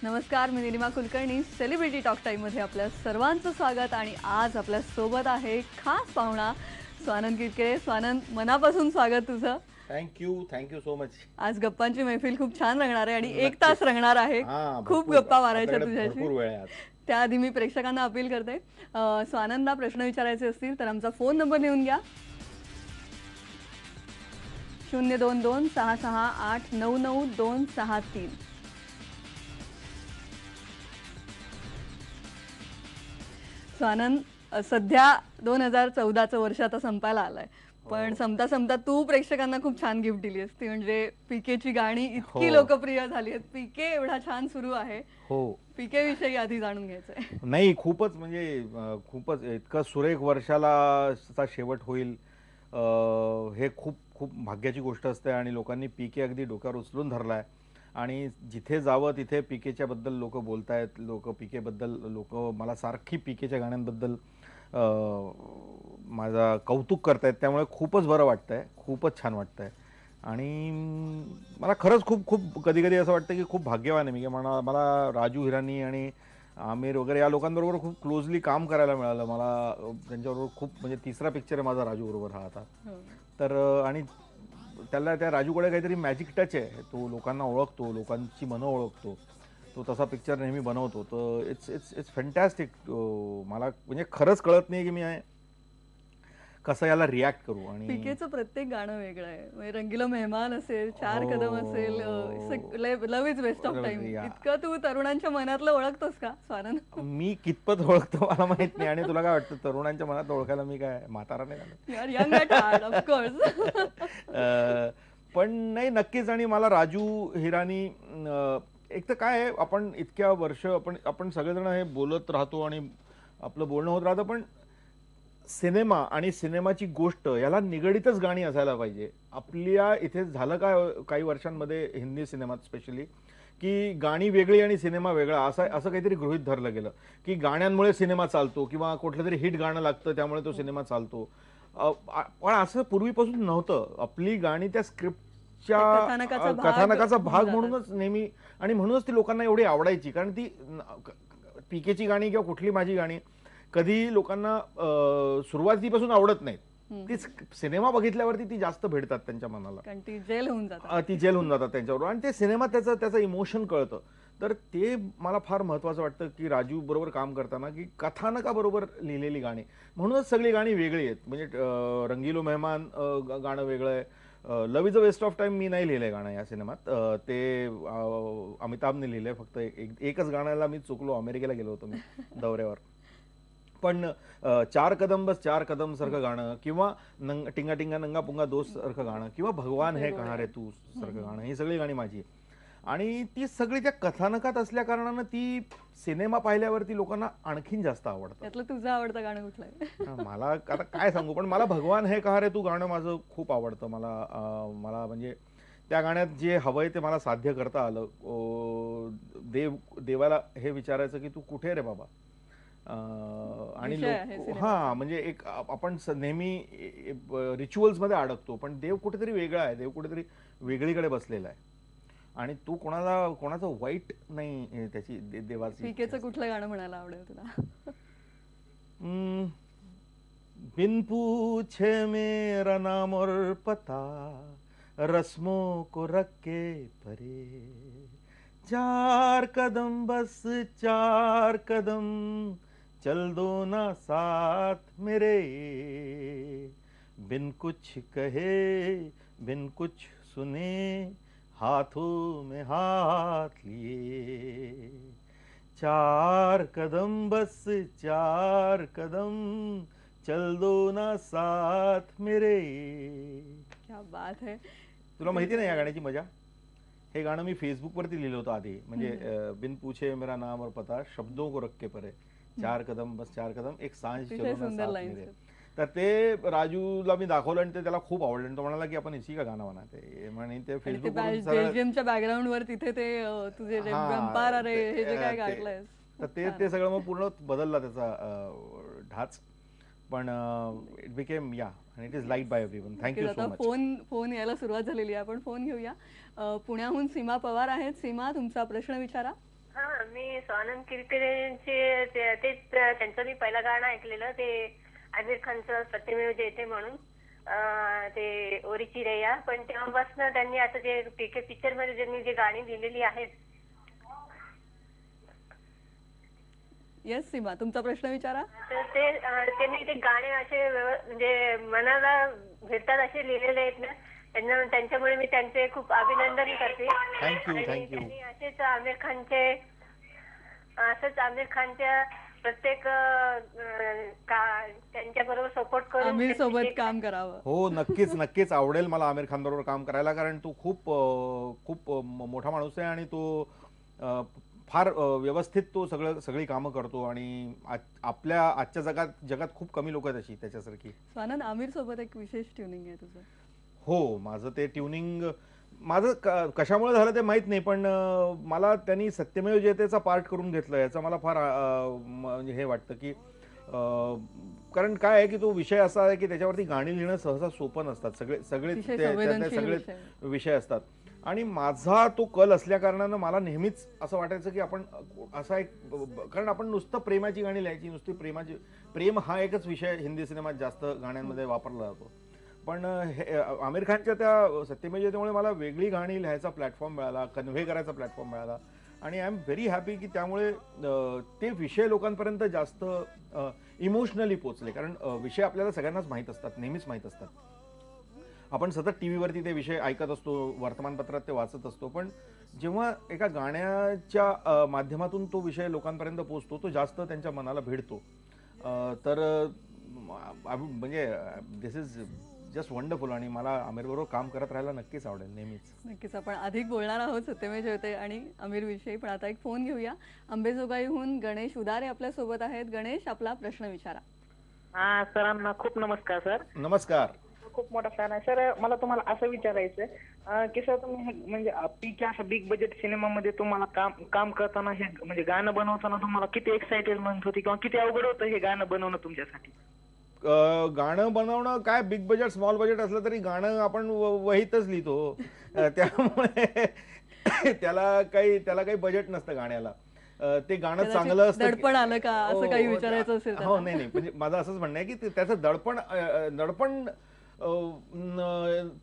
नमस्कार, मी Nilima Kulkarni. Celebrity talk टाईममध्ये आपल्या सर्वांचं स्वागत. आणि आज आपल्या सोबत आहे खास पाहुणा स्वानंद किरकिरे. स्वानंद, मनापासून स्वागत तुझं. Thank you so much. आज गप्पांची मैफिल खूप छान रंगणार आहे आणि 1 तास रंगणार आहे. खूप भरपूर गप्पा मारायच्या भरपूर तुझ्याशी. वेळ आहे आज. त्याआधी मी प्रेक्षकांना अपील करते, स्वानंदला प्रश्न विचारायचे असतील तर आमचा फोन नंबर लिहून घ्या, 02266899263. स्वानंद, सध्या 2014चं वर्ष आता संपायला आलंय, पण संपता संपता तू प्रेक्षकांना खूप छान गिफ्ट दिली असती. म्हणजे पीकेची गाणी इतकी लोकप्रिय झाली आहेत, पीके एवढा छान सुरू आहे. हो, पीके विषयी आधी जाणून घ्यायचंय. नाही, खूपच म्हणजे खूपच इतकं सुरेख वर्षाला शेवट होईल, हे खूप खूप भाग्याची गोष्ट असते. आणि लोकांनी पीके अगदी डोक्यावर उचलून धरलाय आणि जिथे जावं तिथे पीकेच्या बद्दल लोक बोलतायत. पीके बद्दल लोक मला सारखी पीकेच्या गाण्यांबद्दल माझा कौतुक करतायत. त्यामुळे खूपच बरं वाटतंय, खूपच छान वाटतंय. आणि मला खरंच खूप खूप कधी कधी असं वाटतं की खूप भाग्यवान आहे मी, की मला राजू हिरानी आणि आमिर वगैरे या लोकांबरोबर खूप क्लोजली काम करायला मिळालं. मला त्यांच्याबरोबर खूप, म्हणजे तिसरा पिक्चर आहे माझा राजू बरोबर हा आता. तर आणि त्या राजूकडे काहीतरी मॅजिक टच आहे. तो लोकांना ओळखतो, लोकांची मनं ओळखतो. तो तसा पिक्चर नेहमी बनवतो. तर इट्स फॅन्टॅस्टिक. मला म्हणजे खरंच कळत नाही की मी कसं याला रिॲक्ट करू. आणि पीकेचं प्रत्येक गाणं वेगळं आहे. म्हणजे रंगीला मेहमान असेल, 4 कदम असेल, लव इज वेस्ट ऑफ टाइम, इतकं तू तरुणांच्या मनातलं ओळखतोस का स्वानंद? मी कितपत ओळखतो मला माहित नाही. आणि तुला काय वाटतं, तरुणांच्या मनात ओळखायला मी काय म्हातारा नाही झालो? You are young at heart, of course. पण नाही, नक्कीच. आणि मला राजू हिरानी, एक तर काय आहे, आपण इतक्या वर्ष आपण सगळेजण हे बोलत राहतो आणि आपलं बोलणं होत राहतं, पण सिनेमा आणि सिनेमाची गोष्ट याला निगडीतच गाणी असायला पाहिजे. आपल्या इथे झालं काय काही वर्षांमध्ये हिंदी सिनेमात स्पेशली, की गाणी वेगळी आणि सिनेमा वेगळा असं काहीतरी गृहीत धरलं गेलं, की गाण्यांमुळे सिनेमा चालतो किंवा कुठलं तरी हिट गाणं लागतं त्यामुळे तो सिनेमा चालतो. पण असं पूर्वीपासून नव्हतं. आपली गाणी त्या स्क्रिप्टच्या कथानकाचा भाग म्हणूनच नेहमी, आणि म्हणूनच ती लोकांना एवढी आवडायची. कारण ती पीकेची गाणी किंवा कुठली माझी गाणी कधी लोकांना सुरुवातीपासून आवडत नाहीत. ती सिनेमा बघितल्यावरती ती जास्त भेटतात त्यांच्या मनाला, ती जेल होऊन जातात त्यांच्याबरोबर. आणि ते सिनेमा त्याचं इमोशन कळतं. तर ते मला फार महत्वाचं वाटतं की राजू बरोबर काम करताना, की कथानकाबरोबर लिहिलेली गाणी. म्हणूनच सगळी गाणी वेगळी आहेत. म्हणजे रंगीलो मेहमान गाणं वेगळं आहे. Love is a waste of time मी नाही लिहिलंय गाणं या सिनेमात, ते अमिताभने लिहिलंय. फक्त एकच गाण्याला मी चुकलो, अमेरिकेला गेलो होतो मी दौऱ्यावर. पण 4 कदम बस 4 कदम सारखं गाणं, किंवा टिंगा टिंगा नंगा पुंगा दोस्त सारखं गाणं, किंवा भगवान है कहा रे तू सारखं गाणं, ही सगळी गाणी माझी. आणि ती सगळी त्या कथानकात असल्या कारणानं ती सिनेमा पाहिल्यावरती लोकांना आणखीन जास्त आवडतं. त्यातलं तुझं आवडतं गाणं कुठलं आहे? मला आता काय सांगू, पण मला भगवान है कहा रे तू गाणं माझं खूप आवडतं. मला म्हणजे त्या गाण्यात जे हवंय ते मला साध्य करता आलं. देवाला हे विचारायचं की तू कुठे रे बाबा. आणि म्हणजे एक आपण नेहमी रिच्युअल्स मध्ये अडकतो, पण देव कुठेतरी वेगळा आहे, देव कुठेतरी वेगळीकडे बसलेला आहे. आणि तू कोणाचं वाईट नाही त्याची देवाची. पीकेचं कुठलं गाणं म्हणायला आवडेल तुला? बिन पूछे मेरा नाम और पता, रस्मों को रख के परे, 4 कदम बस 4 कदम चल दो ना साथ मेरे, बिन कुछ कहे बिन कुछ सुने हाथों में हाथ लिए, 4 कदम बस 4 कदम चल दो ना साथ मेरे. क्या बात है. तुला माहिती नाही या गाण्याची मजा? हे गाणं मी फेसबुक वरती लिहिलं होतं आधी. म्हणजे बिन पूछे मेरा नाम और पता, शब्दों को रख के परे, 4 कदम बस 4 कदम एक सांझ चलो ना साथ मेरे. तर ते राजूला मी दाखवलं आणि ते त्याला खूप आवडलं. आणि तो म्हणाला की आपण इसी का गाणं म्हणा. ते म्हणे ते फेसबुक बेल्जियमच्या बॅकग्राऊंड वर तिथे ते तुझे जे बंपार अरे हे जे काय गाठलंय, तर ते सगळं मग पूर्ण बदलला त्याचा ढाच. पण it became and it is liked by everyone. Thank you so much. Phone यायला सुरुवात झालेली आहे. आपण फोन घेऊया. पुण्याहून सीमा पवार आहेत. सीमा, तुमचा प्रश्न विचारा. हा, मी स्वानंद किरकिरेंचे तेच त्यांचं मी पहिलं गाणं ऐकलेलं, ते आमिर खानचं सत्यमेव जयते म्हणून. ते ओरीची रैया. पण तेव्हापासून त्यांनी आता जे पीके पिक्चर मध्ये ज्यांनी जे गाणी लिहिलेली आहेत. येस सीमा, तुमचा प्रश्न विचारा. तर त्यांनी ते गाणे असे म्हणजे मनाला भेटतात असे लिहिलेले आहेत ना, त्यांच्यामुळे मी त्यांचे खूप अभिनंदन करते. थँक्यू आणि थँक्यू. त्यांनी असंच आमिर खानच्या प्रत्येक त्यांच्या बरोबर सपोर्ट करून आमिर सोबत काम करावं. हो नक्कीच नक्कीच आवडेल मला आमिर खान बरोबर काम करायला, कारण तो खूप मोठा माणूस आहे आणि तो फार व्यवस्थित तो सगळी कामं करतो आणि आपल्या आजच्या जगात खूप कमी लोक आहेत अशी त्याच्यासारखी. स्वानंद, आमिर सोबत एक विशेष ट्युनिंग आहे तुझं. हो, माझं ते ट्युनिंग कशामुळे झालं ते माहित नाही, पण मला त्यांनी सत्यमेव जयतेचा पार्ट करून घेतलं याचा मला फार म्हणजे हे वाटतं की कारण काय आहे की तो विषय असा आहे की त्याच्यावरती गाणी लिहिणं सहसा सोपं नसतात. सगळे विषय असतात आणि माझा तो कल असल्या कारणानं मला नेहमीच असं वाटायचं की आपण असा एक, कारण आपण नुसतं प्रेमाची गाणी लिहायची, नुसती प्रेम हा एकच विषय हिंदी सिनेमात जास्त गाण्यांमध्ये वापरला जातो. पण आमिर खानच्या त्या सत्यमेव जयतेमुळे मला वेगळी गाणी लिहायचा प्लॅटफॉर्म मिळाला, कन्व्हे करायचा प्लॅटफॉर्म मिळाला आणि आय एम व्हेरी हॅपी की त्यामुळे ते विषय लोकांपर्यंत जास्त इमोशनली पोचले. कारण विषय आपल्याला सगळ्यांनाच माहीत असतात, नेहमीच माहीत असतात. आपण सतत टी व्हीवरती ते विषय ऐकत असतो, वर्तमानपत्रात ते वाचत असतो, पण जेव्हा एका गाण्याच्या माध्यमातून तो विषय लोकांपर्यंत पोचतो तो जास्त त्यांच्या मनाला भिडतो. तर म्हणजे दिस इज जस्ट वंडरफुल आणि मला आमिर बरोबर काम करत राहायला नक्कीच आवडेल नेहमीच. नक्कीच आपण अधिक बोलणार आहोत सत्यमेव जयते आणि आमिर विषयी, पण आता एक फोन घेऊया. अंबेजोगाईहून गणेश उदारे आपल्या सोबत आहेत. गणेश, आपला प्रश्न विचारा. हा, सरांना खूप नमस्कार सर. नमस्कार. खूप मोठा फॅन आहे सर. मला तुम्हाला असं विचारायचं की सर तुम्ही म्हणजे पीके अशा बिग बजेट सिनेमामध्ये तुम्हाला काम करताना हे म्हणजे गाणं बनवताना तुम्हाला किती एक्साइटेडमेंट होती किंवा किती अवघड होतं हे गाणं बनवणं तुमच्यासाठी? गाणं बनवणं काय, बिग बजेट स्मॉल बजेट असलं तरी गाणं आपण वहीतच लिहितो, त्यामुळे त्याला काही बजेट नसतं गाण्याला. ते गाणं चांगलं असतं. दडपण आलं का असं काही विचारायचं असेल? हो, नाही म्हणजे माझं असंच म्हणणं आहे की त्याचं दडपण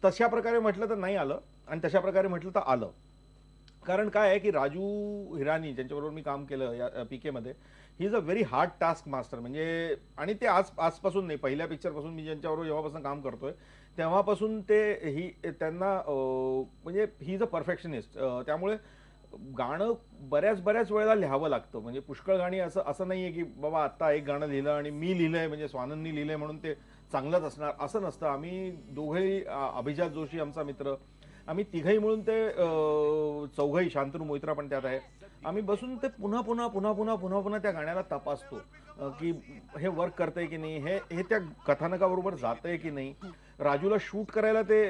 तशा प्रकारे म्हटलं तर नाही आलं आणि तशा प्रकारे म्हटलं तर आलं. कारण काय आहे की राजू हिरानी ज्यांच्याबरोबर मी काम केलं या पीके मध्ये, he is a very hard task master. म्हणजे आणि ते आजपासून नाही, पहिल्या पिक्चरपासून मी ज्यांच्याबरोबर जेव्हापासून काम करतोय तेव्हापासून त्यांना म्हणजे ही इज अ परफेक्शनिस्ट. त्यामुळे गाणं बऱ्याच वेळेला लिहावं लागतं. म्हणजे पुष्कळ गाणी असं नाहीये की बाबा आता एक गाणं लिहिलं आणि मी लिहिलंय म्हणजे स्वानंदनी लिहिलंय म्हणून ते चांगलंच असणार असं नसतं. आम्ही दोघेही, अभिजात जोशी आमचा मित्र, आम्ही तिघही मिळून ते चौघही, शांतनू मोहित्रा पण त्यात आहे, आम्ही बसून ते पुन्हा त्या गाण्याला तपासतो की हे वर्क करतंय की नाही, हे त्या कथानकाबरोबर जातंय की नाही, राजूला शूट करायला ते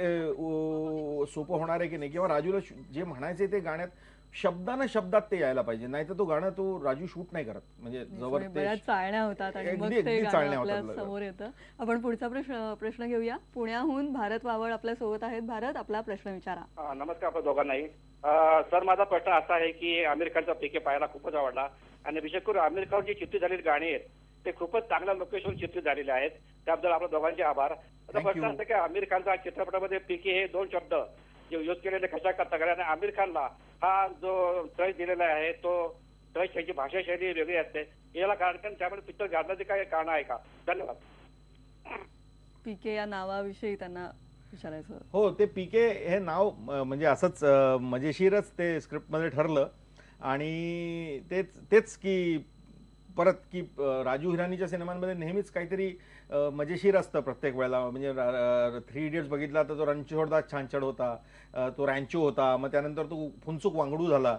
सोपं होणार आहे की नाही, किंवा राजूला जे म्हणायचे ते गाण्यात शब्दात ते यायला पाहिजे, नाही तर तो गाणं तो राजू शूट नाही करत. म्हणजे जवळ बऱ्याच चाळण्या होतात आणि मग ते गाणं आपल्या समोर येतं. आपण पुढचा प्रश्न घेऊया. पुण्याहून भारत वावळ आपल्या सोबत आहेत. भारत, आपला प्रश्न विचारा. नमस्कार आपल्या दोघांनाही. सर, माझा प्रश्न असा आहे की आमिर खानचा पीके पाहायला खूपच आवडला आणि विशेष करून आमिर खान जी चित्रित झालेली गाणी आहेत ते खूपच चांगल्या लोकेशन चित्रित झालेले आहेत, त्याबद्दल आपल्या दोघांचे आभार. आता प्रश्न असा की आमिर खानचा चित्रपटामध्ये पीके हे 2 शब्द जे यूज केलेले कशा करता, कारण आमिर खानला हा जो ट्रस्ट दिलेला आहे तो ट्रस्ट, त्याची भाषाशैली वेगळी असते, याला कारण त्यामुळे पिक्चर गाण्याचे काय कारण आहे का? धन्यवाद. पीके या नावाविषयी त्यांना विचारायचं. हो, ते पीके हे नाव म्हणजे असंच मजेशीरच ते स्क्रिप्टमध्ये ठरलं आणि तेच की परत की राजू हिरानीच्या सिनेमांमध्ये नेहमीच काहीतरी मजेशीर असतं प्रत्येक वेळेला. म्हणजे 3 इडियट्स बघितला तर तो रणछोडदास छानछड होता, तो रॅन्चो होता, मग त्यानंतर तो फुनसुक वांगडू झाला.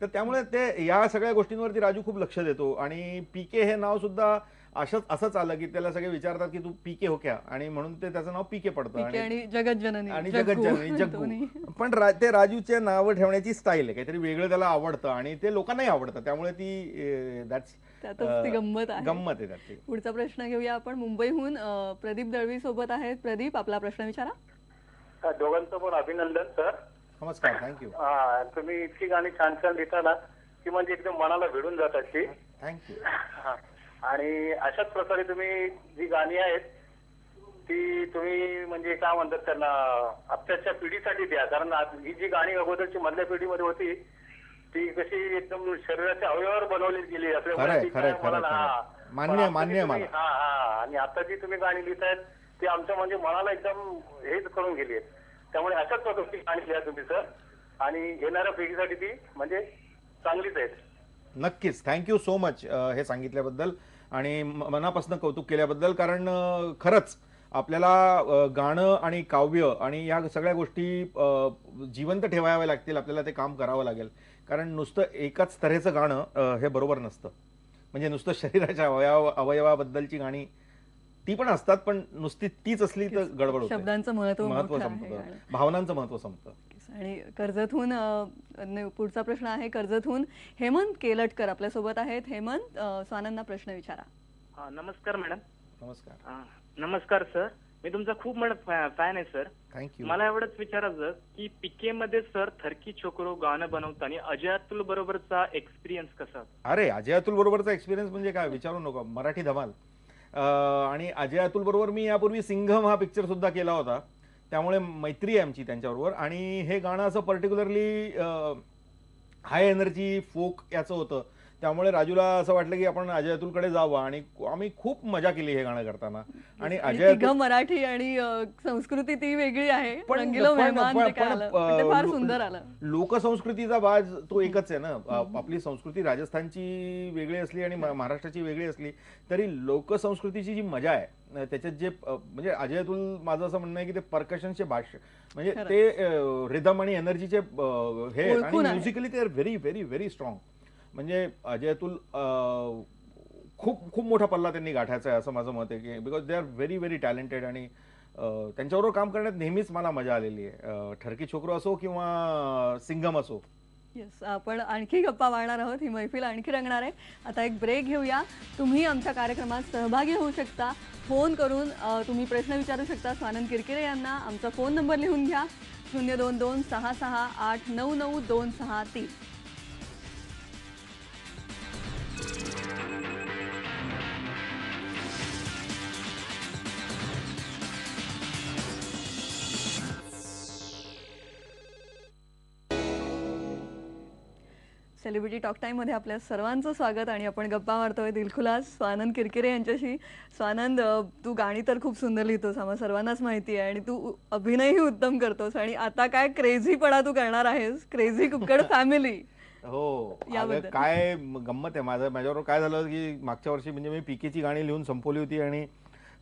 तर त्यामुळे ते या सगळ्या गोष्टींवरती राजू खूप लक्ष देतो आणि पीके हे नाव सुद्धा असंच आलं की त्याला सगळे विचारतात की तू पीके हो क्या, आणि म्हणून ते त्याचं नाव पीके पडतं आणि जगज्जननी जग्गू. पण ते राजूचे नाव ठेवण्याची स्टाईल आहे, काहीतरी वेगळं त्याला आवडतं आणि ते लोकांनाही आवडतं, त्यामुळे त्यातच गंमत आहे त्याची. पुढचा प्रश्न घेऊया आपण. मुंबईहून प्रदीप दळवी सोबत आहेत. प्रदीप, आपला प्रश्न विचारा. दोघांचं पण अभिनंदन सर. नमस्कार, थँक्यू. तुम्ही इतकी गाणी छान लिहिता ना, ती म्हणजे एकदम मनाला भिडून जातात ती. थँक्यू. आणि अशाच प्रकारे तुम्ही जी गाणी आहेत ती तुम्ही म्हणजे काय म्हणतात त्यांना आत्ताच्या पिढीसाठी द्या, कारण ही जी गाणी अगोदरची मधल्या पिढीमध्ये होती ती कशी एकदम शरीराच्या अवयवावर बनवली गेली खरंय, खरंय, खरंय, मान्य मान्य मला. हा हा. आणि आता जी तुम्ही गाणी लिहितायत ती आमच्या म्हणजे मनाला एकदम हेच करून गेली आहेत. त्यामुळे अशाच प्रकारची गाणी लिहा तुम्ही सर, आणि येणाऱ्या पिढीसाठी ती म्हणजे चांगलीच आहेत. नक्कीच. थँक्यू सो मच हे सांगितल्याबद्दल आणि मनापासून कौतुक केल्याबद्दल. कारण खरंच आपल्याला गाणं आणि काव्य आणि या सगळ्या गोष्टी जिवंत ठेवाव्या लागतील. आपल्याला ते काम करावं लागेल. कारण नुसतं एकाच तऱ्हेचं गाणं हे बरोबर नसतं. म्हणजे नुसतं शरीराच्या अवयवाबद्दलची गाणी ती पण असतात, पण नुसती तीच असली तर गडबड होते. शब्दांचं महत्व संपतं, भावनांचं महत्व संपतं. आणि कर्जतहून पुढचा प्रश्न आहे. कर्जतहून हेमंत केलटकर आपल्यासोबत आहेत. हेमंत, स्वानंदना प्रश्न विचारा. नमस्कार मॅडम. नमस्कार. नमस्कार सर, मी तुमचा खूप मोठा फॅन आहे सर. थँक्यू. मला एवढंच विचारायचं की पीके मध्ये सर थरकी छोकरो गाणं बनवताना अजय अतुल बरोबरचा एक्सपिरियन्स कसा होता? अरे, अजय अतुल बरोबरचा एक्सपिरियन्स म्हणजे काय विचारू नको, मराठी धमाल. आणि अजय अतुल बरोबर मी यापूर्वी सिंघम हा पिक्चर सुद्धा केला होता, त्यामुळे मैत्री आहे आमची त्यांच्याबरोबर. आणि हे गाणं असं पर्टिक्युलरली हाय एनर्जी फोक याचं होतं, त्यामुळे राजूला असं वाटलं की आपण अजय अतुलकडे जावं आणि आम्ही खूप मजा केली हे गाणं करताना. आणि अजय अतुल मराठी आणि संस्कृती ती वेगळी आहे, फार सुंदर आलं. लोकसंस्कृतीचा बाज तो एकच आहे ना. आपली संस्कृती राजस्थानची वेगळी असली आणि महाराष्ट्राची वेगळी असली तरी लोकसंस्कृतीची जी मजा आहे त्याच्यात जे म्हणजे अजय अतुल माझं असं म्हणणं आहे की ते पर्कशनचे भाष्य म्हणजे ते रिदम आणि एनर्जीचे हे आणि म्युझिकली ते are very very very strong. म्हणजे अजय अतुल खूप खूप मोठा पल्ला त्यांनी गाठायचा आहे असं माझं मत आहे की because they are very very talented. आणि त्यांच्याबरोबर काम करण्यात नेहमीच मला मजा आलेली आहे, ठरकी छोकरो असो किंवा सिंगम असो. येस, आपण आणखी गप्पा मारणार आहोत. ही मैफिल आणखी रंगणार आहे. आता एक ब्रेक घेऊया. तुम्ही आमच्या कार्यक्रमात सहभागी होऊ शकता. फोन करून तुम्ही प्रश्न विचारू शकता स्वानंद किरकिरे यांना. आमचा फोन नंबर लिहून घ्या 02266899263. सेलिब्रिटी टॉक टाइम मध्ये आपल्या सर्वांचं स्वागत. आणि आपण गप्पा मारतोय दिलखुलास स्वानंद किरकिरे यांच्याशी. स्वानंद, तू गाणी तर खूप सुंदर लिहितोस, आम्हाला सर्वांनाच माहिती आहे, आणि तू अभिनयही उत्तम करतोस. आणि आता काय क्रेझीपणा तू करणार आहेस, क्रेझी कुक्कड फॅमिली. हो, काय गंमत आहे. माझ्याबरोबर काय झालं की मागच्या वर्षी म्हणजे मी पीकेची गाणी लिहून संपवली होती आणि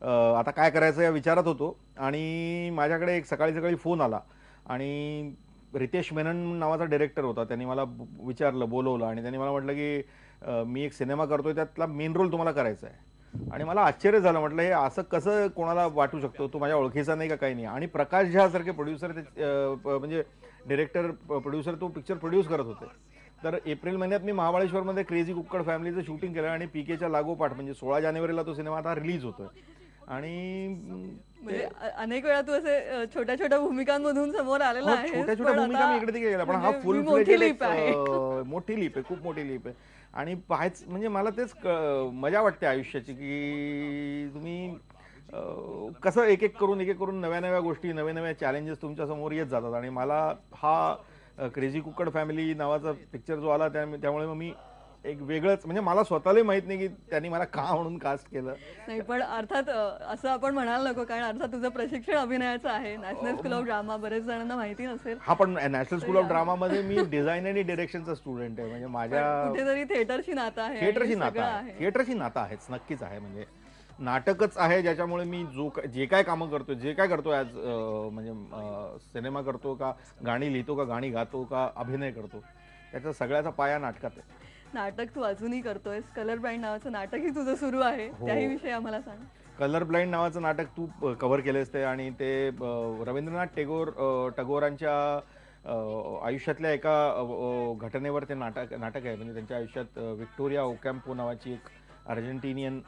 आता काय करायचं या विचारात होतो. आणि माझ्याकडे एक सकाळी फोन आला आणि रितेश मेनन नावाचा डायरेक्टर होता. त्यांनी मला विचारलं, बोलवलं आणि त्यांनी मला म्हटलं की मी एक सिनेमा करतोय, त्यातला मेन रोल तुम्हाला करायचा आहे. आणि मला आश्चर्य झालं. म्हटलं हे असं कसं कोणाला वाटू शकतो, तो माझ्या ओळखीचा नाही का काही नाही. आणि प्रकाश झा सारखे प्रोड्युसर म्हणजे डायरेक्टर प्रोड्युसर तो पिक्चर प्रोड्यूस करत होते. तर एप्रिल महिन्यात मी महाबळेश्वरमध्ये क्रेझी कुक्कड फॅमिलीचं शूटिंग केलं आणि पीकेच्या लागोपाठ म्हणजे 16 जानेवारीला तो सिनेमा आता रिलीज होतोय. आणि म्हणजे अनेक वेळा तू असे छोट्या छोट्या भूमिकांमधून समोर आलेला आहे. छोट्या छोट्या भूमिका मी इकडे तिकडे केल्या, पण हा फुल मोठी लीप आहे, खूप मोठी लीप आहे. आणि पाहायच म्हणजे मला तेच मजा वाटते आयुष्याची की तुम्ही कसं एक एक करून नव्या नव्या गोष्टी, नव्या नव्या चॅलेंजेस तुमच्या समोर येत जातात. आणि मला हा क्रेझी कुक्कड फॅमिली नावाचा पिक्चर जो आला त्यामुळे मग मी एक वेगळंच म्हणजे मला स्वतःलाही माहित नाही की त्यांनी मला का म्हणून कास्ट केलं नाही. पण अर्थात असं आपण म्हणायला नको, कारण अर्थात तुझं प्रशिक्षण अभिनयाचं आहे, नॅशनल स्कूल ऑफ ड्रामा. बरेच जणांना माहिती नसेल. हा, पण नॅशनल स्कूल ऑफ ड्रामा मध्ये मी डिझाईन आणि डिरेक्शनचा स्टुडंट आहे. म्हणजे माझ्या कुठेतरी थिएटरशी नातं आहे. थिएटरशी नातं आहेच, नक्कीच आहे. म्हणजे नाटकच आहे ज्याच्यामुळे मी जे काय कामं करतो, जे काय करतो आज म्हणजे सिनेमा करतो का गाणी लिहितो का गाणी गातो का अभिनय करतो, त्याचा सगळ्याचा पाया नाटकात आहे. नाटक तू अजूनही करतोय. कलर ब्लाइंड नावाचं नाटकही तुझं सुरू आहे, त्याही विषयी आम्हाला सांग. कलर ब्लाइंड नावाचं नाटक तू कव्हर केलेस ते, आणि ते रवींद्रनाथ टागोरांच्या आयुष्यातल्या एका घटनेवर ते नाटक आहे. म्हणजे त्यांच्या आयुष्यात व्हिक्टोरिया ओकॅम्पो नावाची एक अर्जेंटिनियन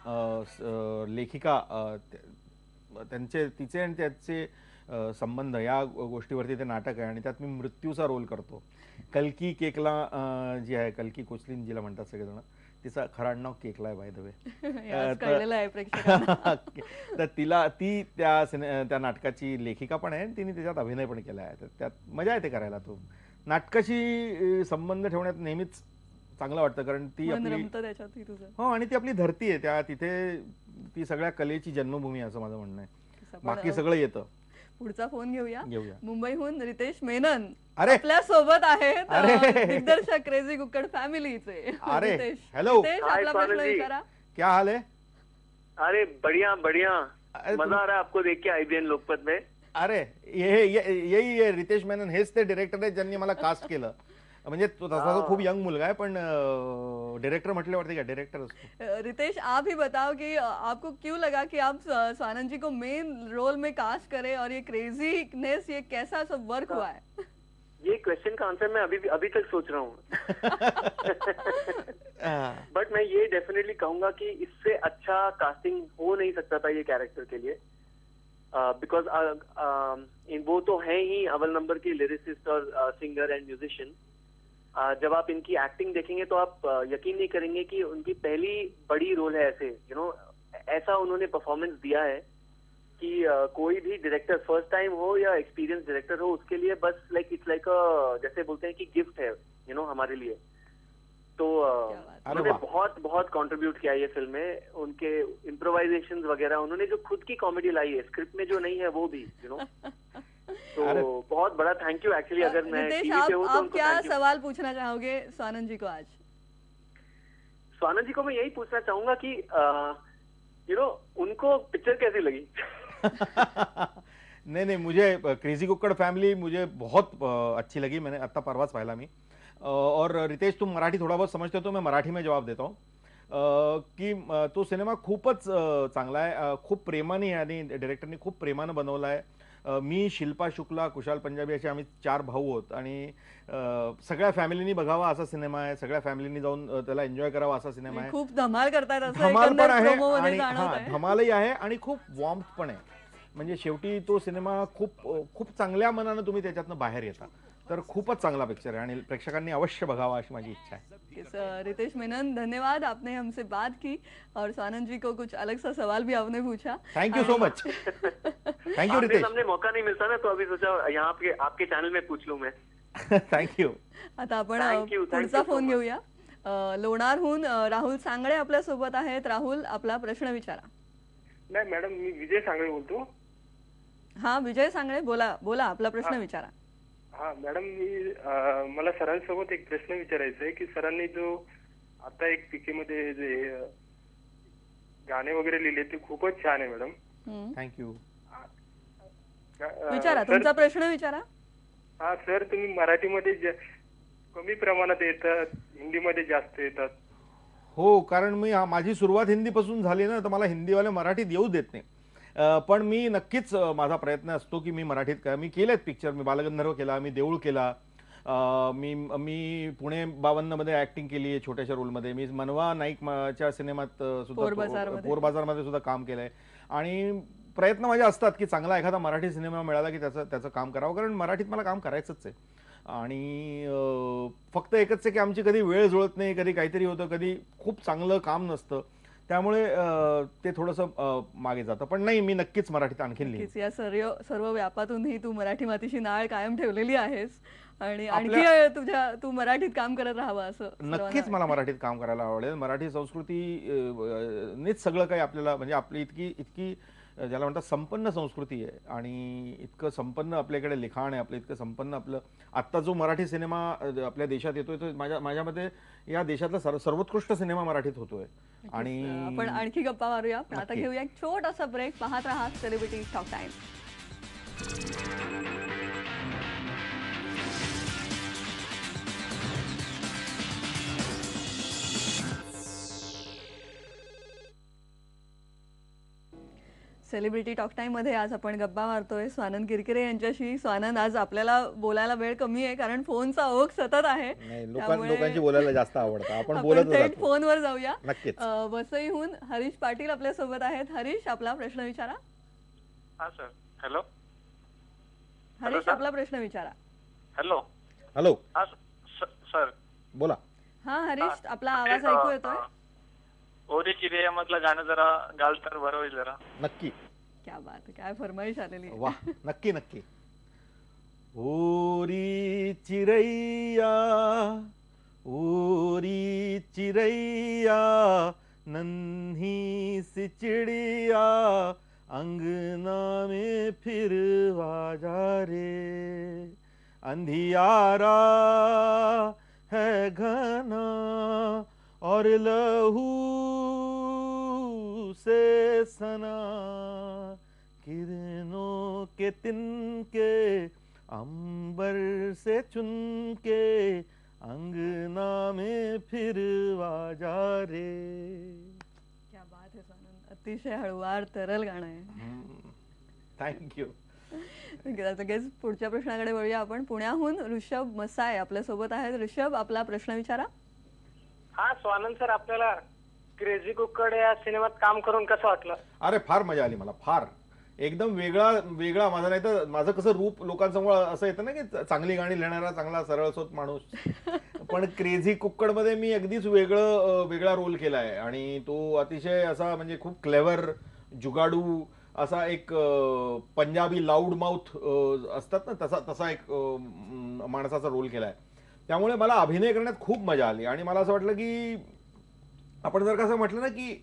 लेखिका, तिचे आणि त्याचे संबंध या गोष्टीवरती ते नाटक आहे आणि त्यात मी मृत्यूचा रोल करतो. कल्की केकला जी आहे, कल्की कोचलिन जिला म्हणतात सगळेजण, तिचं खरं नाव केकला आहे बाय द वे. कळलेलं आहे प्रेक्षकांना. तर ती त्या नाटकाची लेखिका पण आहे आणि तिने त्याच्यात अभिनय पण केला आहे. तर त्यात मजा येते करायला. तो नाटकाशी संबंध ठेवण्यात नेहमीच चांगलं वाटतं, कारण ती मन आपली रमतं त्याच्यात तुझं. हो आणि ती आपली धरती आहे. तिथे ती सगळ्या कलेची जन्मभूमी आहे असं माझं म्हणणं आहे. बाकी सगळं येतं. पुढचा फोन घेऊया. घेऊया. मुंबईहून रितेश मेनन अरे! आपल्या सोबत आहेत, अरे! दिग्दर्शक क्रेझी कुक्कड फॅमिलीचे. अरे! रितेश, हेलो. रितेश, हाय, आपला प्रश्न स्वानंद जी. विचारा. क्या हाल है? अरे बढ़िया बढ़िया, अरे मजा आ रहा है आपको देख के IBN लोकपत में. अरे यही आहे रितेश मेनन, हेच ते डिरेक्टर आहेत ज्यांनी मला कास्ट केलं. म्हणजे तो तसा तो खूप यंग मुलगा आहे, पण डायरेक्टर म्हटल्यावरती काय डायरेक्टर असतो. रितेश, आप ही बताओ कि आपको क्यों लगा कि आप स्वानंद जी को मेन रोल में कास्ट करें और ये क्रेजीनेस, ये कैसा सब वर्क हुआ है? ये क्वेश्चन का आंसर मैं अभी तक सोच रहा हूँ. बट मैं ये डेफिनेटली कहूंगा कि इससे अच्छा कास्टिंग हो नहीं सकता था ये कैरेक्टर के लिए, बिकॉज वो तो है ही अव्वल नंबर की लिरिसिस्ट और सिंगर एंड म्यूजिशियन. जब आप इनकी एक्टिंग देखेंगे तो आप यकीन नहीं करेंगे कि उनकी पहली बड़ी रोल है ऐसे, ऐसा उन्होंने परफॉर्मेंस दिया है कि कोई भी डायरेक्टर फर्स्ट टाइम हो या एक्सपीरियंस डायरेक्टर हो, उसके लिए बस इट्स लाइक जैसे बोलते हैं कि गिफ्ट है हमारे लिए. तो उन्होंने बहुत बहुत कंट्रीब्यूट किया ये फिल्म में. उनके इम्प्रोवाइजेशन वगैरह, उन्होंने जो खुद की कॉमेडी लाई है, स्क्रिप्ट में जो नहीं है वो भी तो बहुत बड़ा थैंक यू एक्चुअली. अगर मैं रितेश, टीवी पे हूँ तो आप क्या सवाल पूछना चाहोगे स्वानंद जी को आज? स्वानंद जी को मैं यही पूछना चाहूंगा कि उनको पिक्चर कैसी लगी? नहीं, मुझे क्रेजी कुक्कड़ फैमिली मुझे बहुत अच्छी लगी. मैंने आता परवाच पाहिला मी. और रितेश, तुम मराठी थोड़ा बहुत समझते हो तो मैं मराठी में जवाब देता हूँ की तो सिनेमा खूपच चांगला आहे. खूप प्रेमाने आणि डायरेक्टरनी खूप प्रेमानं बनवला आहे. मी, शिल्पा शुक्ला, कुशाल पंजाबी असे आम्ही 4 भाऊ आहोत आणि सगळ्या फॅमिलीनी बघावा असा सिनेमा आहे. सगळ्या फॅमिलीनी जाऊन त्याला एन्जॉय करावा असा सिनेमा आहे. खूप धमाल करतायत असं धमाल पण आहे प्रोमोमध्ये आणि जाणवतंय. धमालही आहे आणि खूप वॉर्मथ पण आहे. म्हणजे शेवटी तो सिनेमा खूप चांगल्या मनानं तुम्ही त्याच्यातनं बाहेर येता. तर खूपच चांगला पिक्चर आहे आणि प्रेक्षकांनी अवश्य बघावा अशी माझी इच्छा आहे. रितेश मेनन, धन्यवाद, आपने हमसे बात की और स्वानंद जी को कुछ अलग सा सवाल भी आपने पूछा. Thank you so much. Thank you Ritesh. सामने मौका नहीं मिलता ना, तो अभी सोचा यहाँ आपके चॅनल में पूछ लूं मैं. Thank you. आता आपण पुढचा फोन घेऊया. लोणारहून राहुल सांगळे आपल्या सोबत आहेत. राहुल, आपला प्रश्न विचारा. नाही मॅडम, मी विजय सांगळे बोलतो. हा, विजय सांगळे, बोला आपला प्रश्न विचारा. हा मॅडम, मला सरांसोबत एक प्रश्न विचारायचा आहे की सरांनी जो आता एक पीके मध्ये जे गाणे वगैरे लिहिले ते खूपच छान आहे मॅडम. थँक्यू. विचारा, तुमचा प्रश्न विचारा. हा सर, तुम्ही मराठीमध्ये कमी प्रमाणात येतात, हिंदीमध्ये जास्त येतात. हो, कारण माझी सुरुवात हिंदीपासून झाली ना, तर मला हिंदीवाले मराठीत येऊ देत नाही. पण मी नक्कीच माझा प्रयत्न असतो की मी मराठीत मी केलेत पिक्चर. मी बालगंधर्व केला, मी देऊळ केला, मी पुणे 52 मध्ये ऍक्टिंग केली आहे छोट्याशा रोलमध्ये. मी मनवा नाईकच्या सिनेमात सुद्धा, पोरबाजारमध्ये सुद्धा काम केलंय. आणि प्रयत्न माझे असतात की चांगला एखादा मराठी सिनेमा मिळाला की त्याचं काम करावं, कारण मराठीत मला काम करायचंच आहे. आणि फक्त एकच आहे की आमची कधी वेळ जुळत नाही, कधी काहीतरी होतं, कधी खूप चांगलं काम नसतं. त्यामुळे ते थोडंसं मागे जातं. पण नाही, मी नक्कीच मराठीत आणखीन लिहिन. या सर्व व्यापातूनही तू मराठी मातीशी नाळ कायम ठेवलेली आहेस आणि आणखी तू मराठीत काम करत राहावं असं नक्कीच मला मराठीत काम करायला आवडेल. मराठी संस्कृती नीच सगळं काही आपल्याला, म्हणजे आपली इतकी ज्याला म्हणतात संपन्न संस्कृती आहे आणि इतकं संपन्न आपल्याकडे लिखाण आहे, आपलं इतकं संपन्न आपलं आत्ता जो मराठी सिनेमा आपल्या देशात येतोय तो माझ्या मते या देशातला सर्वोत्कृष्ट सिनेमा मराठीत होतोय. आणि आपण आणखी गप्पा मारूया. आता घेऊया एक छोटासा ब्रेक. पाहत राहा celebrity talk time. Celebrity talk time मध्ये आज आपण गप्पा मारतोय स्वानंद किरकिरे यांच्याशी. स्वानंद, आज आपल्याला बोलायला वेळ कमी आहे कारण फोनचा ओघ सतत आहे. लोकांची बोलायला जास्त आवडतं. आपण थेट फोनवर जाऊया. नक्कीच. वसईहून हरीश पाटील आपल्या सोबत आहेत. हरीश, आपला प्रश्न विचारा. हा सर. हॅलो. हरीश आपला प्रश्न विचारा. Hello hello. हा सर बोला. हा हरीश, आपला आवाज ऐकू येतोय? ओरी चिरिया मधलं गाणं जरा गाल तर बरं होईल जरा. नक्की. क्या बात आहे, काय फरमाईश आलेली आहे. वा, नक्की नक्की. ओरी चिरैया ओरी चिरैया नन्ही सी चिड़िया अंगना में फिरवा जा रे, अंधियारा है घना और लहू से सना, किरणों के तिनके अंबर से चुनके अंगना में फिरवा जा रे. क्या बात है स्वानंद, अतिशय हळुवार तरल गाणं आहे. थँक्यू. पुढच्या प्रश्नाकडे वळूया आपण. पुण्याहून ऋषभ मसाय आपल्या सोबत आहेत. ऋषभ, आपला प्रश्न विचारा. हा स्वानंद सर, आपल्याला क्रेझी कुक्कड या सिनेमात काम करून कसं वाटलं? अरे फार मजा आली मला, फार एकदम वेगळा माझा. नाही तर माझं कसं रूप लोकांसमोर असं येतं ना की चांगली गाणी लिहिणारा चांगला सरळसोट माणूस, पण क्रेझी कुक्कड मध्ये मी अगदीच वेगळा रोल केलाय आणि तो अतिशय असा म्हणजे खूप क्लेव्हर जुगाडू असा एक पंजाबी लाऊड माउथ असतात ना तसा एक माणसाचा रोल केलाय. त्यामुळे मला अभिनय करण्यात खूप मजा आली आणि मला असं वाटलं की आपण जर कसं म्हटलं ना की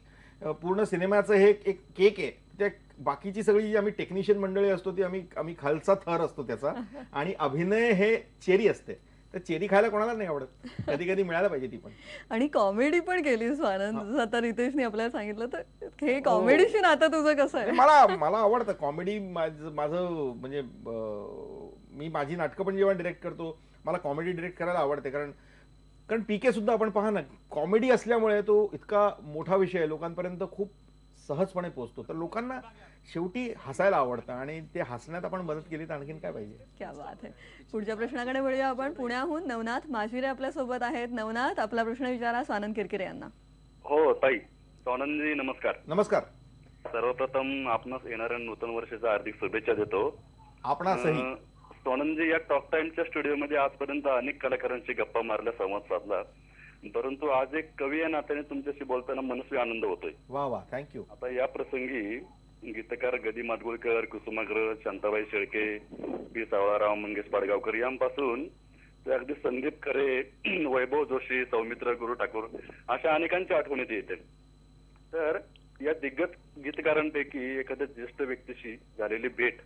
पूर्ण सिनेमाचं हे एक केक आहे, त्या बाकीची सगळी जी आम्ही टेक्निशियन मंडळी असतो ती आम्ही खालचा थर असतो त्याचा, आणि अभिनय हे चेरी असते. तर चेरी खायला कोणाला नाही आवडत, कधी कधी मिळायला पाहिजे ती पण. आणि कॉमेडी पण केली स्वानंद, आता रितेशने आपल्याला सांगितलं. तर हे कॉमेडीशी नातं तुझं कसं आहे? मला आवडतं कॉमेडी. माझं म्हणजे मी माझी नाटकं पण जेव्हा डिरेक्ट करतो मला कॉमेडी डिरेक्ट करायला आवडते. कारण पीके सुद्धा आपण पहा ना, कॉमेडी असल्यामुळे तो इतका मोठा विषय आहे, लोकांपर्यंत खूप सहजपणे पोहोचतो. तर लोकांना शेवटी हसायला आवडतं आणि ते हसण्यात आपण मदत केली तर आणखीन काय पाहिजे. क्या बात आहे. पुढच्या प्रश्नाकडे वळूया आपण. पुण्याहून नवनाथ माशिरे आपल्या सोबत आहेत. नवनाथ, आपला प्रश्न विचारा स्वानंद किरकिरे यांना. हो ताई. स्वानंदजी नमस्कार. नमस्कार. सर्वप्रथम आपणास येणाऱ्या नूतन वर्षाच्या हार्दिक शुभेच्छा देतो. आपणासही. स्वानंदजी, या टॉक टाइमच्या स्टुडिओमध्ये आजपर्यंत अनेक कलाकारांशी गप्पा मारल्या, संवाद साधला, परंतु आज एक कवी या नात्याने तुमच्याशी बोलताना मनस्वी आनंद होतोय. वा वा, थँक्यू. आता या प्रसंगी गीतकार गदी माडगुळकर, कुसुमाग्रज, शांताबाई शेळके, पी सावळाराव, मंगेश पाडगावकर यांपासून ते अगदी संदीप खरे, वैभव जोशी, सौमित्र, गुरु ठाकूर अशा अनेकांच्या आठवणीत येते. तर या दिग्गज गीतकारांपैकी एखाद्या ज्येष्ठ व्यक्तीशी झालेली भेट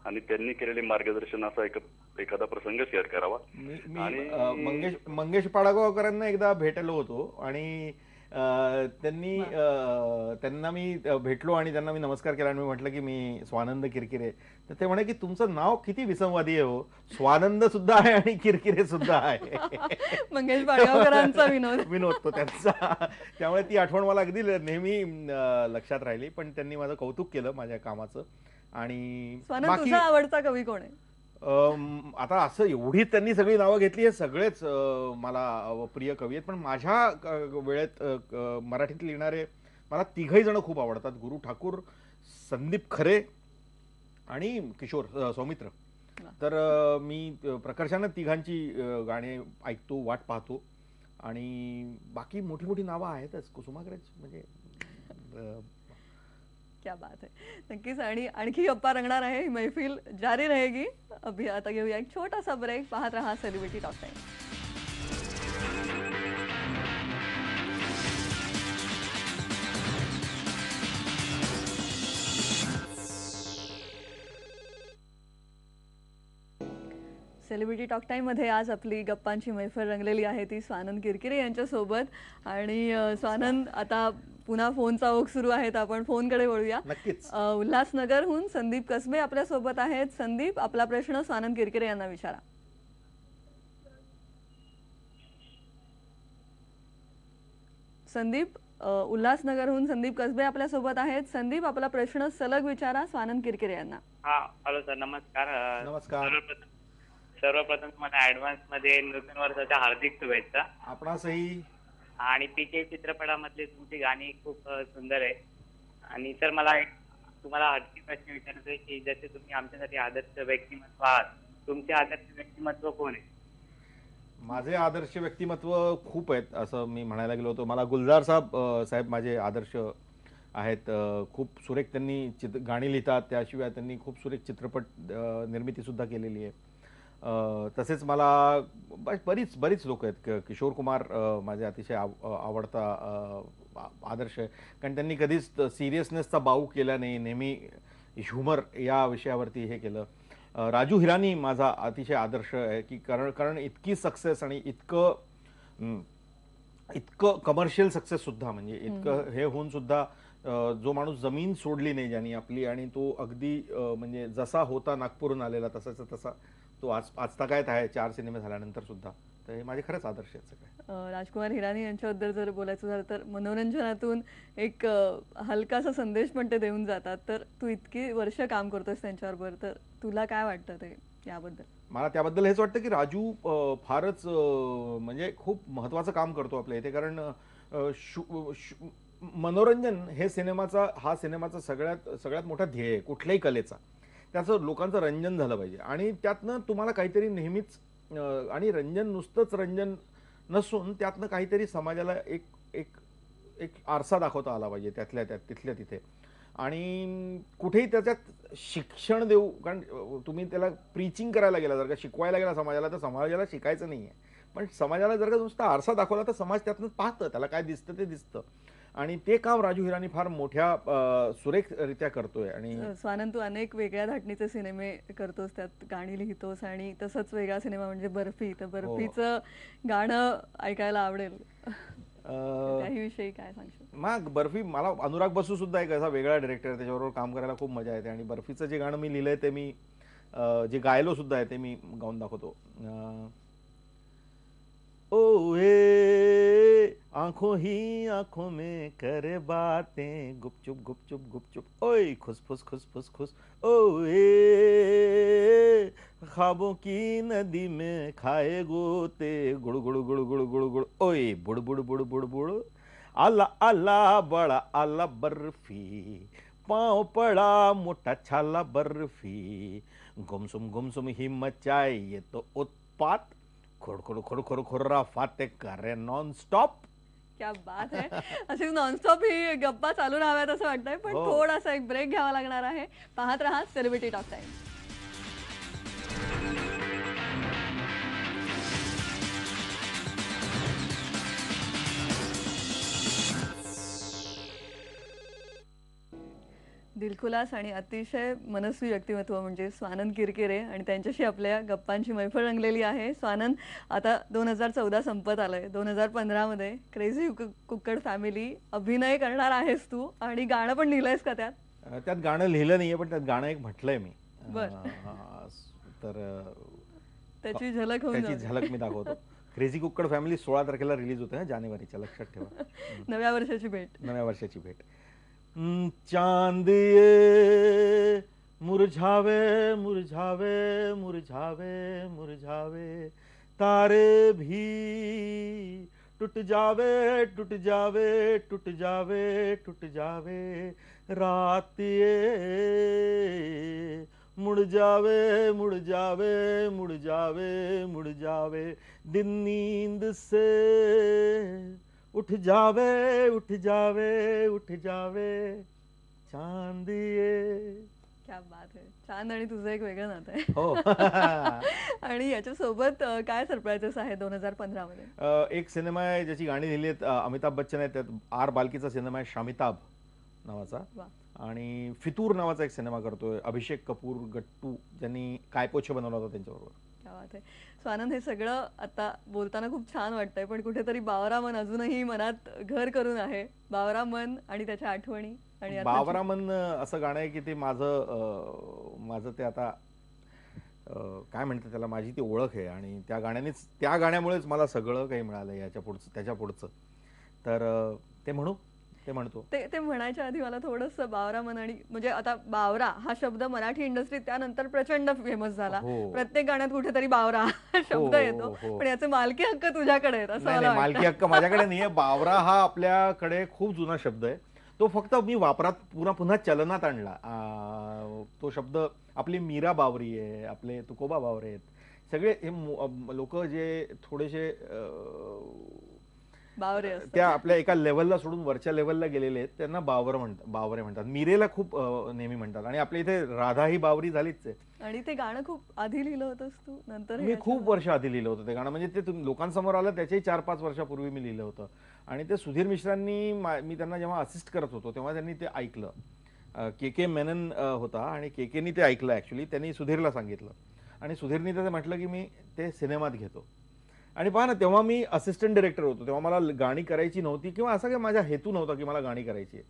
आणि त्यांनी केलेले मार्गदर्शन असा एखादा प्रसंग शेअर करावा. मी मंगेश पाडगावकरांना एकदा भेटलो होतो आणि त्यांना मी भेटलो आणि त्यांना मी नमस्कार केला आणि मी म्हटलं की मी स्वानंद किरकिरे. तर ते म्हणे की तुमचं नाव किती विसंवादी आहे हो, स्वानंद सुद्धा आहे आणि किरकिरे सुद्धा आहे. मंगेश पाडगावकरांचा विनोद तो त्यांचा. त्यामुळे ती आठवण मला अगदी नेहमी लक्षात राहिली. पण त्यांनी माझं कौतुक केलं माझ्या कामाचं. आणि तुझा आवडता कवी कोण आहे? आता असं एवढी त्यांनी सगळी नावं घेतली, हे सगळेच मला प्रिय कवी आहेत. पण माझ्या वेळेत मराठीत लिहिणारे मला तिघही जण खूप आवडतात. गुरु ठाकूर, संदीप खरे आणि किशोर सौमित्र. तर मी प्रकर्षानं तिघांची गाणी ऐकतो, वाट पाहतो. आणि बाकी मोठी मोठी नावं आहेतच. कुसुमाग्रज म्हणजे क्या बात है. नक्कीच. आणि आणखी गप्पा रंगणार आहे, ही मैफिल जारी रहेगी. अभि आता घेऊया एक छोटासा ब्रेक. पाहत रहा celebrity talk time. Celebrity talk time मध्ये आज आपली गप्पांची मैफल रंगलेली आहे ती स्वानंद किरकिरे यांच्यासोबत. आणि स्वानंद, आता पुन्हा फोनचा ओघ सुरू आहे, आपण फोनकडे वळूया. नक्कीच. उल्हासनगरहून संदीप कसबे आपल्या सोबत आहेत. संदीप, आपला प्रश्न स्वानंद किरकिरे यांना विचारा. संदीप, उल्हासनगरहून संदीप कसबे आपल्या सोबत आहेत. संदीप, आपला प्रश्न सलग विचारा स्वानंद किरकिरे यांना. हा, हॅलो सर, नमस्कार. नमस्कार. सर्वप्रथम तुम्हाला ऍडव्हान्स मध्ये नूतन वर्षाच्या हार्दिक शुभेच्छा. आपणासही. आणि पीके चित्रपटामधली तुमची गाणी खूप सुंदर आहे. आणि सर मला तुम्हाला आणखी प्रश्न विचारायचा आहे की जसे तुम्ही आमच्यासाठी आदर्श व्यक्तिमत्व आहात, तुमचे आदर्श व्यक्तिमत्व कोण आहे? माझे आदर्श व्यक्तिमत्व खूप आहेत असं मी म्हणायला गेलो होतो. मला गुलजार साहेब माझे आदर्श आहेत. खूप सुरेख त्यांनी गाणी लिहितात, त्याशिवाय त्यांनी खूप सुरेख चित्रपट निर्मिती सुद्धा केलेली आहे. तसेच मला बरीच लोक आहेत. किशोर कुमार माझे अतिशय आवडता आदर्श आहे, कारण त्यांनी कधीच सिरियसनेसचा बाऊ केला नाही, नेहमी ह्युमर या विषयावरती हे केलं. राजू हिरानी माझा अतिशय आदर्श आहे, की कारण इतकी सक्सेस आणि इतकं कमर्शियल सक्सेस सुद्धा, म्हणजे इतकं हे होऊन सुद्धा जो माणूस जमीन सोडली नाही ज्यांनी आपली, आणि तो अगदी म्हणजे जसा होता नागपूरहून आलेला तसाचा तसा तो आजतागायत आहे 4 सिनेमे झाल्यानंतर सुद्धा. तर हे माझे खरंच आदर्श आहेत सगळे. राजकुमार हिरानी यांच्याबद्दल जर बोलायचं झालं तर मनोरंजनातून एक हलकासा संदेश पण ते देऊन जातात. तर तू इतकी वर्ष काम करतोस त्यांच्याबरोबर, तर तुला काय वाटतं ते याबद्दल? मला त्याबद्दल हेच वाटतं की राजू फारच म्हणजे खूप महत्त्वाचं काम करतो आपल्या इथे, कारण मनोरंजन हे हा सिनेमाचा सगळ्यात मोठा ध्येय आहे कुठल्याही कलेचा. त्याचं लोकांचं रंजन झालं पाहिजे, आणि त्यातनं तुम्हाला काहीतरी नेहमीच आणि नुसतंच रंजन नसून त्यातनं काहीतरी समाजाला एक आरसा दाखवता आला पाहिजे तिथल्या तिथे. आणि कुठेही त्याच्यात शिक्षण देऊ, कारण तुम्ही त्याला प्रीचिंग करायला गेला, जर का शिकवायला गेला समाजाला, तर समाजाला शिकायचं नाही आहे, पण समाजाला जर का नुसता आरसा दाखवला तर समाज त्यातनं पाहतं, त्याला काय दिसतं ते दिसतं. आणि ते काम राजू हिरानी फार मोठ्या सुरेखरित्या करतोय. आणि स्वानंद, तू अनेक वेगळ्या धाटणीचे सिनेमे करतोस, त्यात गाणी लिहितोस, आणि तसंच वेगळा सिनेमा म्हणजे बर्फी. तर बर्फीचं गाणं ऐकायला आवडेल, त्याविषयी काय सांगशील? मग बर्फी, मला अनुराग बसू सुद्धा एक असा वेगळा डायरेक्टर, त्याच्याबरोबर काम करायला खूप मजा येते. आणि बर्फीचं जे गाणं मी लिहिलंय ते मी जे गायलो सुद्धा आहे ते मी गाऊन दाखवतो. ओए आंखों ही आंखों में करे बातें, गुपचुप गुपचुप गुपचुप, ओए खुसफुस खुसफुस खुस, ओए ख्वाबों की नदी में खाए गोते, गुड़ गुड़ गुड़ गुड़ गुड़ गुड़, ओए बुड़ बुड़ बुड़ बुड़ बुड़, आला आला बड़ा आला बर्फी, पाँव पड़ा मोटा छाला बर्फी, गुमसुम ही मचाए ये तो उत्पात, खोड़ खोड़ खोड़ खोर्रा फाते करे नॉन स्टॉप. क्या बात है. अशी नॉनस्टॉप ही गप्पा चालू राहाव्यात असं वाटतंय, पण थोडासा एक ब्रेक घ्यावा लागणार आहे. पाहत रहा सेलिब्रिटी टॉक टाइम. दिलखुलास आणि अतिशय मनस्वी व्यक्तिमत्व म्हणजे स्वानंद किरकिरे, आणि त्यांच्याशी आपल्या गप्पांची मैफल रंगलेली आहे. स्वानंद, आता 2014 संपत आलंय. 2015 मध्ये क्रेझी कुक्कड फॅमिली अभिनय करणार आहेस तू, आणि गाणं पण लिहिलंयस का त्यात? त्यात गाणं लिहिलं नाहीये, पण त्यात गाणं एक म्हटलंय मी. तर त्याची झलक मी दाखवतो. क्रेझी कुक्कड फॅमिली 16 तारखेला रिलीज होते, जानेवारीच्या, लक्षात ठेवा. नव्या वर्षाची भेट. चांद ये मुरझावे मुरझावे मुरझावे मुरझावे, तारे भी टूट जावे टूट जावे टूट जावे टूट जावे, रात ये मुड़ जावे मुड़ जावे मुड़ जावे मुड़ जावे, दिन नींद से उठ जावे उठ जावे उठ जावे, चांद ये. क्या बात आहे. चांद आणि तुझं एक वेगळं नातं आहे. हो. आणि याच्यासोबत काय सरप्राइजेस आहे 2015 मध्ये? एक सिनेमा आहे ज्याची गाणी लिहिली आहेत अमिताभ बच्चन आहे, त्यात आर बालकीचा सिनेमा आहे शामिताब नावाचा, आणि फितूर नावाचा एक सिनेमा करतोय अभिषेक कपूर गट्टू, ज्यांनी काय पोछे बनवला होता त्यांच्याबरोबर. क्या बात आहे. स्वानंद, हे सगळं आता बोलताना खूप छान वाटतंय, पण कुठेतरी बावरा मन अजूनही मनात घर करून आहे. बावरा मन आणि त्याच्या आठवणी. आणि बावरा मन असं गाणं आहे की ते माझं ते आता काय म्हणतात त्याला, माझी ती ओळख आहे, आणि त्या गाण्यामुळेच मला सगळं काही मिळालं त्याच्या पुढचं. तर ते म्हणतो. ते म्हणायच्या आधी मला थोडंसं बावरा मन, आणि म्हणजे आता बावरा हा शब्द मराठी इंडस्ट्रीत त्यानंतर प्रचंड फेमस झाला. प्रत्येक गाण्यात कुठेतरी बावरा हा शब्द येतो, पण याचे मालकी हक्क तुझ्याकडे आहेत असं मला वाटतं. मालकी हक्क माझ्याकडे नाहीये. बावरा हा आपल्याकडे खूप जुना शब्द आहे. तो फक्त मी वापरात पुन्हा चलनात आणला. तो शब्द आपली मीरा बावरी आहे, आपले तुकोबा बावरे आहेत, सगळे हे लोक जे थोडेसे बावरे असतात. त्या आपल्या एका लेवलला सोडून वरच्या लेवलला गेलेले आहेत त्यांना बावरे म्हणतात. मीरेला खूप नेहमी म्हणतात. आणि आपल्या इथे राधा ही बावरी झालीच आहे. आणि ते गाणं खूप आधी लिहिलं होतंस तू, नंतर मी खूप वर्ष आधी लिहिलं होतं ते गाणं. म्हणजे ते लोकांसमोर आलं त्याच्याही 4-5 वर्षापूर्वी मी लिहिलं होतं. आणि ते सुधीर मिश्रांनी, मी त्यांना जेव्हा असिस्ट करत होतो तेव्हा त्यांनी ते ऐकलं. के मेनन होता आणि केकेनी ते ऐकलं. ऍक्च्युली त्यांनी सुधीरला सांगितलं आणि सुधीरनी ते म्हटलं की मी ते सिनेमात घेतो. आणि पहा ना, तेव्हा मी असिस्टंट डायरेक्टर होतो, तेव्हा मला गाणी करायची नव्हती किंवा असा काही माझा हेतू नव्हता की मला गाणी करायची.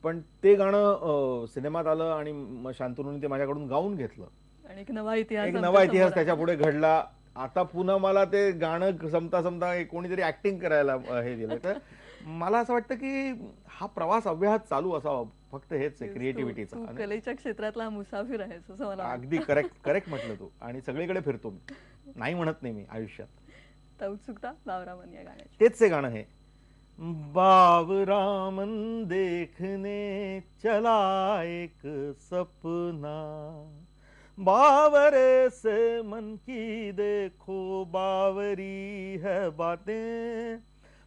पण ते गाणं सिनेमात आलं आणि मग शांतनुनी ते माझ्याकडून गाऊन घेतलं. आणि एक नवा इतिहास त्याच्या पुढे घडला. आता पुन्हा मला ते गाणं संपता कोणीतरी ऍक्टिंग करायला हे दिलं. तर मला असं वाटतं की हा प्रवास अव्याहत चालू असावा. फक्त हेच आहे क्रिएटिव्हिटीचा. कलेच्या क्षेत्रातला मुसाफिर आहेस असं मला अगदी करेक्ट म्हटलं तू. आणि सगळीकडे फिरतो मी, नाही म्हणत नाही मी आयुष्यात. तर उत्सुकता बावरामन या गाण्याची. तेच आहे गाणं हे. बावरामन देखने चला एक सपना, बावरे से मन की देखो बावरी है बातें,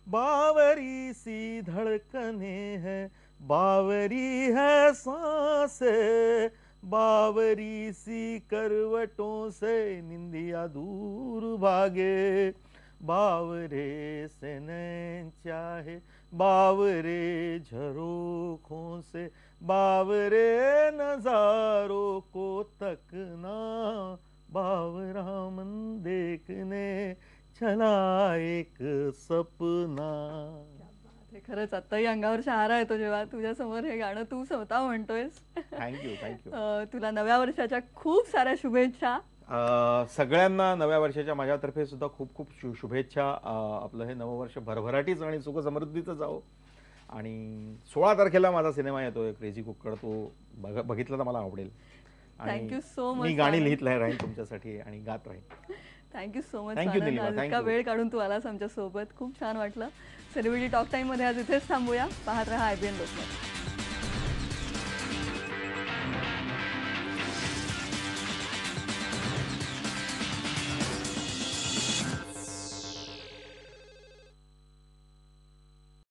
बावरी सी धड़कने है, बावरी है सांसें, बावरी सी करवटों से निंदिया दूर भागे, बावरे से नैन चाहे, बावरे झरोखों से, बावरे नजारों को तकना, बावरामन देखने चला एक सपना. खरंच आत्ताही अंगावर शहारा येतो जेव्हा तुझ्या समोर हे गाणं तू स्वतः म्हणतोयस. थँक्यू. तुला नव्या वर्षाच्या खूप साऱ्या शुभेच्छा. सगळ्यांना नव्या वर्षाच्या माझ्यातर्फे सुद्धा खूप खूप शुभेच्छा. आपलं हे नववर्ष भरभराटीच आणि सुख समृद्धीचं जावो. आणि 16 तारखेला माझा सिनेमा येतोय क्रेझी कुक्कड. तो बघितला तर मला आवडेल. Thank you so much. मी गाणी लिहित राहीन तुमच्यासाठी आणि गात राहीन. Thank you so much. थँक्यू. इतका वेळ काढून तू आलास आमच्या सोबत, खूप छान वाटलं. सेलिब्रिटी टॉक टाइम मध्ये आज इथेच थांबूया. पाहत रहा IBN लोकमत.